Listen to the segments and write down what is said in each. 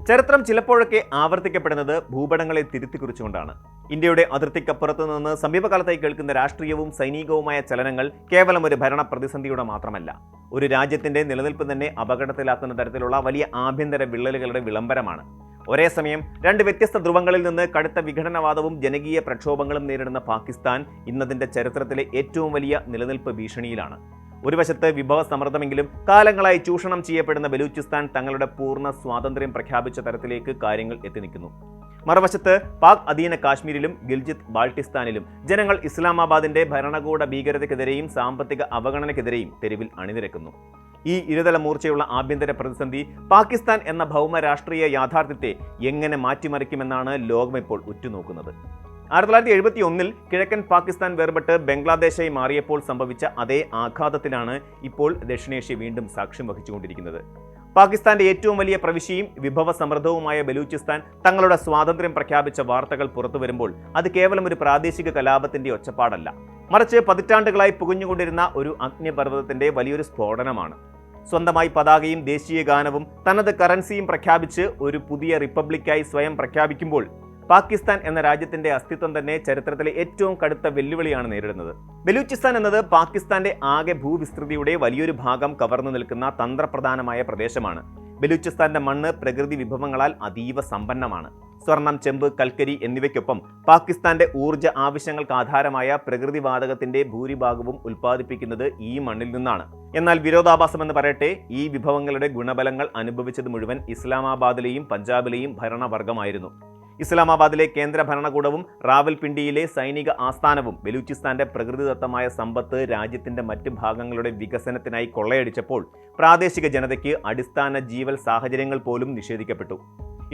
ചരിത്രം ചിലപ്പോഴൊക്കെ ആവർത്തിക്കപ്പെടുന്നത് ഭൂപടങ്ങളെ തിരുത്തിക്കുറിച്ചുകൊണ്ടാണ്. ഇന്ത്യയുടെ അതിർത്തിക്കപ്പുറത്ത് നിന്ന് സമീപകാലത്തായി കേൾക്കുന്ന രാഷ്ട്രീയവും സൈനികവുമായ ചലനങ്ങൾ കേവലം ഒരു ഭരണ പ്രതിസന്ധിയുടെ മാത്രമല്ല, ഒരു രാജ്യത്തിന്റെ നിലനിൽപ്പ് തന്നെ അപകടത്തിലാക്കുന്ന തരത്തിലുള്ള വലിയ ആഭ്യന്തര വിള്ളലുകളുടെ വിളംബരമാണ്. ഒരേ സമയം രണ്ട് വ്യത്യസ്ത ധ്രുവങ്ങളിൽ നിന്ന് കടുത്ത വിഘടനവാദവും ജനകീയ പ്രക്ഷോഭങ്ങളും നേരിടുന്ന പാകിസ്ഥാൻ ഇന്നതിന്റെ ചരിത്രത്തിലെ ഏറ്റവും വലിയ നിലനിൽപ്പ് ഭീഷണിയിലാണ്. ഒരു വശത്ത് വിഭവ സമൃദ്ധമെങ്കിലും കാലങ്ങളായി ചൂഷണം ചെയ്യപ്പെടുന്ന ബലൂചിസ്ഥാൻ തങ്ങളുടെ പൂർണ്ണ സ്വാതന്ത്ര്യം പ്രഖ്യാപിച്ച തരത്തിലേക്ക് കാര്യങ്ങൾ എത്തി നിൽക്കുന്നു. മറുവശത്ത് പാക് അധീന കാശ്മീരിലും ഗിൽജിത്ത് ബാൾട്ടിസ്ഥാനിലും ജനങ്ങൾ ഇസ്ലാമാബാദിന്റെ ഭരണകൂട ഭീകരതയ്ക്കെതിരെയും സാമ്പത്തിക അവഗണനയ്ക്കെതിരെയും തെരുവിൽ അണിനിരക്കുന്നു. ഈ ഇരുതല മൂർച്ചയുള്ള ആഭ്യന്തര പ്രതിസന്ധി പാകിസ്ഥാൻ എന്ന ഭൗമ രാഷ്ട്രീയ യാഥാർത്ഥ്യത്തെ എങ്ങനെ മാറ്റിമറിക്കുമെന്നാണ് ലോകം ഇപ്പോൾ ഉറ്റുനോക്കുന്നത്. 1971 കിഴക്കൻ പാകിസ്ഥാൻ വേർപെട്ട് ബംഗ്ലാദേശായി മാറിയപ്പോൾ സംഭവിച്ച അതേ ആഘാതത്തിനാണ് ഇപ്പോൾ ദക്ഷിണേഷ്യ വീണ്ടും സാക്ഷ്യം വഹിച്ചുകൊണ്ടിരിക്കുന്നത്. പാകിസ്ഥാന്റെ ഏറ്റവും വലിയ പ്രവിശ്യയും വിഭവ സമൃദ്ധവുമായ ബലൂചിസ്ഥാൻ തങ്ങളുടെ സ്വാതന്ത്ര്യം പ്രഖ്യാപിച്ച വാർത്തകൾ പുറത്തു വരുമ്പോൾ അത് കേവലം ഒരു പ്രാദേശിക കലാപത്തിന്റെ ഒച്ചപ്പാടല്ല, മറിച്ച് പതിറ്റാണ്ടുകളായി പുകഞ്ഞുകൊണ്ടിരുന്ന ഒരു അഗ്നിപർവ്വതത്തിന്റെ വലിയൊരു സ്ഫോടനമാണ്. സ്വന്തമായി പതാകയും ദേശീയ ഗാനവും തനത് കറൻസിയും പ്രഖ്യാപിച്ച് ഒരു പുതിയ റിപ്പബ്ലിക്കായി സ്വയം പ്രഖ്യാപിക്കുമ്പോൾ പാകിസ്ഥാൻ എന്ന രാജ്യത്തിന്റെ അസ്തിത്വം തന്നെ ചരിത്രത്തിലെ ഏറ്റവും കടുത്ത വെല്ലുവിളിയാണ് നേരിടുന്നത്. ബലൂചിസ്ഥാൻ എന്നത് പാകിസ്ഥാന്റെ ആകെ ഭൂവിസ്തൃതിയുടെ വലിയൊരു ഭാഗം കവർന്നു നിൽക്കുന്ന തന്ത്രപ്രധാനമായ പ്രദേശമാണ്. ബലൂചിസ്ഥാന്റെ മണ്ണ് പ്രകൃതി വിഭവങ്ങളാൽ അതീവ സമ്പന്നമാണ്. സ്വർണം, ചെമ്പ്, കൽക്കരി എന്നിവയ്ക്കൊപ്പം പാകിസ്ഥാന്റെ ഊർജ്ജ ആവശ്യങ്ങൾക്ക് ആധാരമായ പ്രകൃതിവാതകത്തിന്റെ ഭൂരിഭാഗവും ഉൽപ്പാദിപ്പിക്കുന്നത് ഈ മണ്ണിൽ നിന്നാണ്. എന്നാൽ വിരോധാഭാസമെന്ന് പറയട്ടെ, ഈ വിഭവങ്ങളുടെ ഗുണഫലങ്ങൾ അനുഭവിച്ചത് മുഴുവൻ ഇസ്ലാമാബാദിലെയും പഞ്ചാബിലെയും ഭരണവർഗമായിരുന്നു. ഇസ്ലാമാബാദിലെ കേന്ദ്ര ഭരണകൂടവും റാവൽപിണ്ടിയിലെ സൈനിക ആസ്ഥാനവും ബലൂചിസ്ഥാന്റെ പ്രകൃതിദത്തമായ സമ്പത്ത് രാജ്യത്തിന്റെ മറ്റ് ഭാഗങ്ങളുടെ വികസനത്തിനായി കൊള്ളയടിച്ചപ്പോൾ പ്രാദേശിക ജനതയ്ക്ക് അടിസ്ഥാന ജീവൽ സാഹചര്യങ്ങൾ പോലും നിഷേധിക്കപ്പെട്ടു.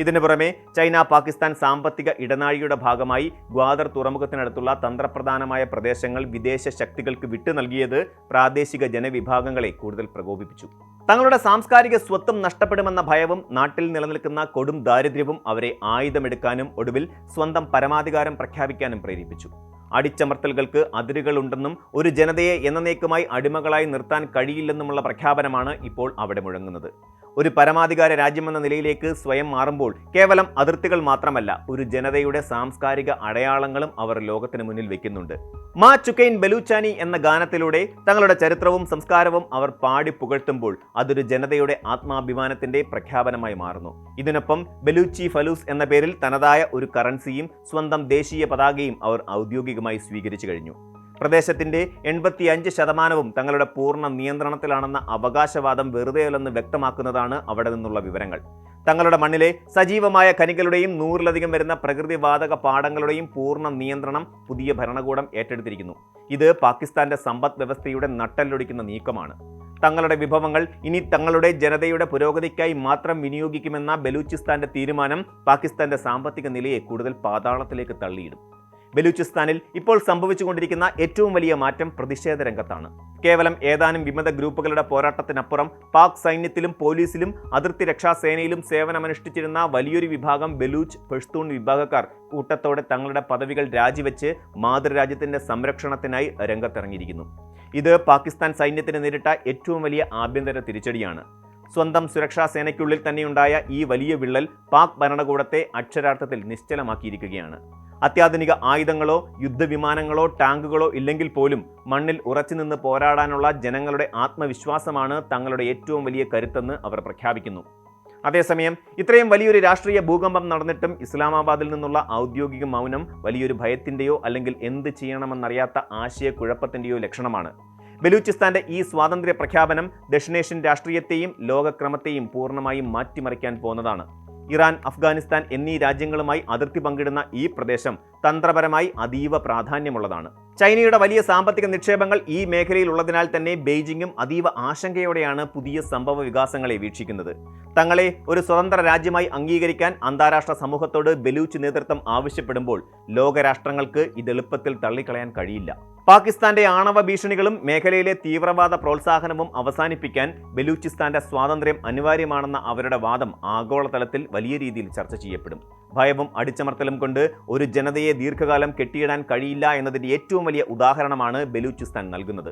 ഇതിനു പുറമെ ചൈന പാകിസ്ഥാൻ സാമ്പത്തിക ഇടനാഴിയുടെ ഭാഗമായി ഗ്വാദർ തുറമുഖത്തിനടുത്തുള്ള തന്ത്രപ്രധാനമായ പ്രദേശങ്ങൾ വിദേശ ശക്തികൾക്ക് വിട്ടു നൽകിയത് പ്രാദേശിക ജനവിഭാഗങ്ങളെ കൂടുതൽ പ്രകോപിപ്പിച്ചു. തങ്ങളുടെ സാംസ്കാരിക സ്വത്വം നഷ്ടപ്പെടുമെന്ന ഭയവും നാട്ടിൽ നിലനിൽക്കുന്ന കൊടും ദാരിദ്ര്യവും അവരെ ആയുധമെടുക്കാനും ഒടുവിൽ സ്വന്തം പരമാധികാരം പ്രഖ്യാപിക്കാനും പ്രേരിപ്പിച്ചു. അടിച്ചമർത്തലുകൾക്ക് അതിരുകളുണ്ടെന്നും ഒരു ജനതയെ എന്നേക്കുമായി അടിമകളായി നിർത്താൻ കഴിയില്ലെന്നുമുള്ള പ്രഖ്യാപനമാണ് ഇപ്പോൾ അവിടെ മുഴങ്ങുന്നത്. ഒരു പരമാധികാര രാജ്യമെന്ന നിലയിലേക്ക് സ്വയം മാറുമ്പോൾ കേവലം അതിർത്തികൾ മാത്രമല്ല, ഒരു ജനതയുടെ സാംസ്കാരിക അടയാളങ്ങളും അവർ ലോകത്തിന് മുന്നിൽ വെക്കുന്നുണ്ട്. മാ ചുക്കൈൻ ബലൂച്ചാനി എന്ന ഗാനത്തിലൂടെ തങ്ങളുടെ ചരിത്രവും സംസ്കാരവും അവർ പാടി പുകഴ്ത്തുമ്പോൾ അതൊരു ജനതയുടെ ആത്മാഭിമാനത്തിന്റെ പ്രഖ്യാപനമായി മാറുന്നു. ഇതിനൊപ്പം ബലൂച്ചി ഫലൂസ് എന്ന പേരിൽ തനതായ ഒരു കറൻസിയും സ്വന്തം ദേശീയ പതാകയും അവർ ഔദ്യോഗികമായി സ്വീകരിച്ചു കഴിഞ്ഞു. പ്രദേശത്തിന്റെ 85% തങ്ങളുടെ പൂർണ്ണ നിയന്ത്രണത്തിലാണെന്ന അവകാശവാദം വെറുതെയല്ലെന്ന് വ്യക്തമാക്കുന്നതാണ് അവിടെ നിന്നുള്ള വിവരങ്ങൾ. തങ്ങളുടെ മണ്ണിലെ സജീവമായ ഖനികളുടെയും 100-ലധികം വരുന്ന പ്രകൃതിവാതക പാടങ്ങളുടെയും പൂർണ്ണ നിയന്ത്രണം പുതിയ ഭരണകൂടം ഏറ്റെടുത്തിരിക്കുന്നു. ഇത് പാകിസ്ഥാന്റെ സമ്പദ് വ്യവസ്ഥയുടെ നട്ടെല്ലൊടിക്കുന്ന നീക്കമാണ്. തങ്ങളുടെ വിഭവങ്ങൾ ഇനി തങ്ങളുടെ ജനതയുടെ പുരോഗതിക്കായി മാത്രം വിനിയോഗിക്കുമെന്ന ബലൂചിസ്ഥാന്റെ തീരുമാനം പാകിസ്ഥാന്റെ സാമ്പത്തിക നിലയെ കൂടുതൽ പാതാളത്തിലേക്ക് തള്ളിയിടും. ബലൂചിസ്ഥാനിൽ ഇപ്പോൾ സംഭവിച്ചുകൊണ്ടിരിക്കുന്ന ഏറ്റവും വലിയ മാറ്റം പ്രതിഷേധ രംഗത്താണ്. കേവലം ഏതാനും വിമത ഗ്രൂപ്പുകളുടെ പോരാട്ടത്തിനപ്പുറം പാക് സൈന്യത്തിലും പോലീസിലും അതിർത്തി രക്ഷാസേനയിലും സേവനമനുഷ്ഠിച്ചിരുന്ന വലിയൊരു വിഭാഗം ബലൂച്ച്, പഷ്തൂൺ വിഭാഗക്കാർ കൂട്ടത്തോടെ തങ്ങളുടെ പദവികൾ രാജിവെച്ച് മാതൃരാജ്യത്തിന്റെ സംരക്ഷണത്തിനായി രംഗത്തിറങ്ങിയിരിക്കുന്നു. ഇത് പാകിസ്ഥാൻ സൈന്യത്തിന് നേരിട്ട ഏറ്റവും വലിയ ആഭ്യന്തര തിരിച്ചടിയാണ്. സ്വന്തം സുരക്ഷാ സേനയ്ക്കുള്ളിൽ തന്നെയുണ്ടായ ഈ വലിയ വിള്ളൽ പാക് ഭരണകൂടത്തെ അക്ഷരാർത്ഥത്തിൽ നിശ്ചലമാക്കിയിരിക്കുകയാണ്. അത്യാധുനിക ആയുധങ്ങളോ യുദ്ധവിമാനങ്ങളോ ടാങ്കുകളോ ഇല്ലെങ്കിൽ പോലും മണ്ണിൽ ഉറച്ചുനിന്ന് പോരാടാനുള്ള ജനങ്ങളുടെ ആത്മവിശ്വാസമാണ് തങ്ങളുടെ ഏറ്റവും വലിയ കരുത്തെന്ന് അവർ പ്രഖ്യാപിക്കുന്നു. അതേസമയം ഇത്രയും വലിയൊരു രാഷ്ട്രീയ ഭൂകമ്പം നടന്നിട്ടും ഇസ്ലാമാബാദിൽ നിന്നുള്ള ഔദ്യോഗിക മൗനം വലിയൊരു ഭയത്തിന്റെയോ അല്ലെങ്കിൽ എന്ത് ചെയ്യണമെന്നറിയാത്ത ആശയക്കുഴപ്പത്തിന്റെയോ ലക്ഷണമാണ്. ബലൂചിസ്ഥാന്റെ ഈ സ്വാതന്ത്ര്യ പ്രഖ്യാപനം ദക്ഷിണേഷ്യൻ രാഷ്ട്രീയത്തെയും ലോകക്രമത്തെയും പൂർണ്ണമായും മാറ്റിമറിക്കാൻ പോകുന്നതാണ്. ഇറാൻ, അഫ്ഗാനിസ്ഥാൻ എന്നീ രാജ്യങ്ങളുമായി അതിർത്തി പങ്കിടുന്ന ഈ പ്രദേശം തന്ത്രപരമായി അതീവ പ്രാധാന്യമുള്ളതാണ്. ചൈനയുടെ വലിയ സാമ്പത്തിക നിക്ഷേപങ്ങൾ ഈ മേഖലയിൽ ഉള്ളതിനാൽ തന്നെ ബെയ്ജിങ്ങും അതീവ ആശങ്കയോടെയാണ് പുതിയ സംഭവ വികാസങ്ങളെ വീക്ഷിക്കുന്നത്. തങ്ങളെ ഒരു സ്വതന്ത്ര രാജ്യമായി അംഗീകരിക്കാൻ അന്താരാഷ്ട്ര സമൂഹത്തോട് ബലൂച്ച് നേതൃത്വം ആവശ്യപ്പെടുമ്പോൾ ലോകരാഷ്ട്രങ്ങൾക്ക് ഇത് എളുപ്പത്തിൽ തള്ളിക്കളയാൻ കഴിയില്ല. പാകിസ്ഥാന്റെ ആണവ ഭീഷണികളും മേഖലയിലെ തീവ്രവാദ പ്രോത്സാഹനവും അവസാനിപ്പിക്കാൻ ബലൂചിസ്ഥാന്റെ സ്വാതന്ത്ര്യം അനിവാര്യമാണെന്ന അവരുടെ വാദം ആഗോളതലത്തിൽ വലിയ രീതിയിൽ ചർച്ച ചെയ്യപ്പെടും. ഭയവും അടിച്ചമർത്തലും കൊണ്ട് ഒരു ജനതയെ ദീർഘകാലം കെട്ടിയിടാൻ കഴിയില്ല എന്നതിന്റെ ഏറ്റവും വലിയ ഉദാഹരണമാണ് ബലൂചിസ്ഥാൻ നൽകുന്നത്.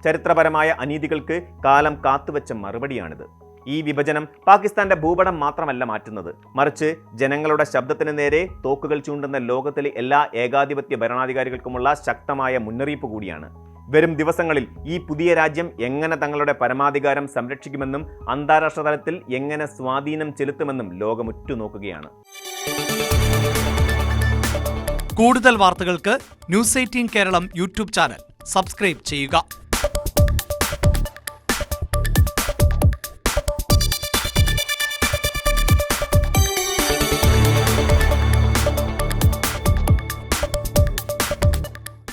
ചരിത്രപരമായ അനീതികൾക്ക് കാലം കാത്തുവെച്ച മറുപടിയാണിത്. ഈ വിഭജനം പാകിസ്ഥാന്റെ ഭൂപടം മാത്രമല്ല മാറ്റുന്നത്, മറിച്ച് ജനങ്ങളുടെ ശബ്ദത്തിന് നേരെ തോക്കുകൾ ചൂണ്ടുന്ന ലോകത്തിലെ എല്ലാ ഏകാധിപത്യ ഭരണാധികാരികൾക്കുമുള്ള ശക്തമായ മുന്നറിയിപ്പ് കൂടിയാണ്. വരും ദിവസങ്ങളിൽ ഈ പുതിയ രാജ്യം എങ്ങനെ തങ്ങളുടെ പരമാധികാരം സംരക്ഷിക്കുമെന്നും അന്താരാഷ്ട്ര തലത്തിൽ എങ്ങനെ സ്വാധീനം ചെലുത്തുമെന്നും ലോകം ഉറ്റുനോക്കുകയാണ്. കൂടുതൽ വാർത്തകൾക്ക് news 18 Keralam YouTube channel subscribe ചെയ്യുക.